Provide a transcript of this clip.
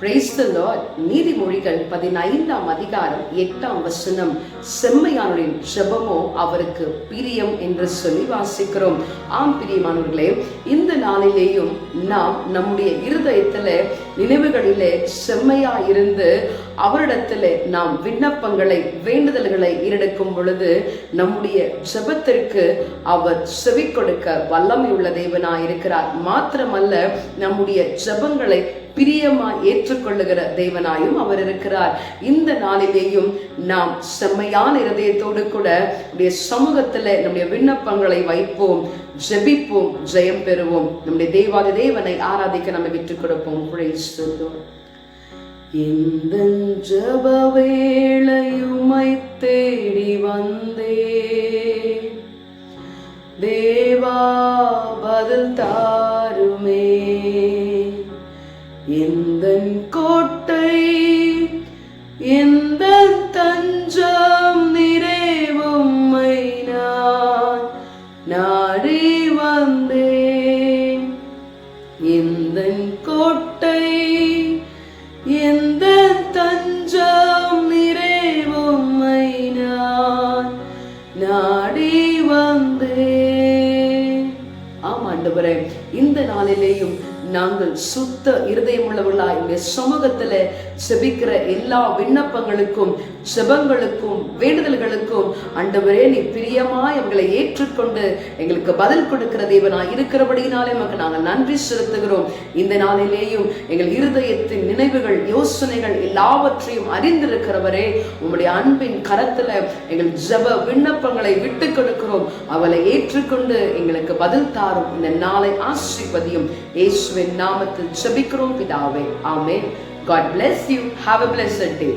Praise the Lord. நீதிமொழிகள் 15ஆம் அதிகாரம் 8ஆம் வசனம், செம்மையானவரின் ஜெபமோ அவருக்கு பிரியம் என்று சொல்லி வாசிக்கிறோம். ஆம் பிரியமானவர்களே, இந்த நாளிலேயும் நாம் நம்முடைய இருதயத்திலே நினைவுகளிலே செம்மையா இருந்து அவரிடத்திலே நாம் விண்ணப்பங்களை வேண்டுதல்களை ஏறெடுக்கும் பொழுது நம்முடைய ஜெபத்திற்கு அவர் செவி கொடுக்க வல்லமை உள்ள தேவனாய் இருக்கிறார். மாத்திரமல்ல, நம்முடைய ஜெபங்களை பிரியமா ஏற்றுக்கொள்ளுகிற தேவனாயும் அவர் இருக்கிறார். இந்த நாளிலேயும் நாம் செம்மையான இருதயத்தோடு கூட நம்முடைய சமூகத்துல நம்முடைய விண்ணப்பங்களை வைப்போம், ஜெபிப்போம், ஜெயம் பெறுவோம். நம்முடைய தேவாதி தேவனை ஆராதிக்க நம்ம விட்டுக் கொடுப்போம். Praise the Lord. இந்த ஜெப வேளையுமை தேடி வந்தே தேவா பதில் தாருமே. எந்தன் கோட்டை எந்தன் தஞ்சம் நிறைவும்மை நான் நாடி வந்தேன். எந்தன் கோட்டை எந்தன் தஞ்சம் நிறைவும்மை நான் நாடி வந்தேன். ஆமாண்டவரே, இந்த நாளிலேயும் நாங்கள் சுத்த இருதயம் உள்ளவர்களாய் இந்த சமூகத்துல செபிக்கிற எல்லா விண்ணப்பங்களுக்கும் செபங்களுக்கும் வேண்டுதல்களுக்கும் ஆண்டவரே நீ பிரியமாய் அவங்களை ஏற்றுக்கொண்டு எங்களுக்கு பதில் கொடுக்கிற தேவனாய் இருக்கிறபடியினாலே நமக்கு நாங்கள் நன்றி செலுத்துகிறோம். இந்த நாளிலேயும் எங்கள் இருதயத்தின் நினைவுகள் யோசனைகள் எல்லாவற்றையும் அறிந்திருக்கிறவரே, உம்முடைய அன்பின் கரத்துல எங்கள் ஜெப விண்ணப்பங்களை விட்டு கொடுக்கிறோம். அவளை ஏற்றுக்கொண்டு எங்களுக்கு பதில் தாரும். இந்த நாளை ஆசீர்வதியும். இயேசுவின் நாமத்தில் ஜெபிக்கிறோம் பிதாவே, ஆமென். God bless you. Have a blessed day.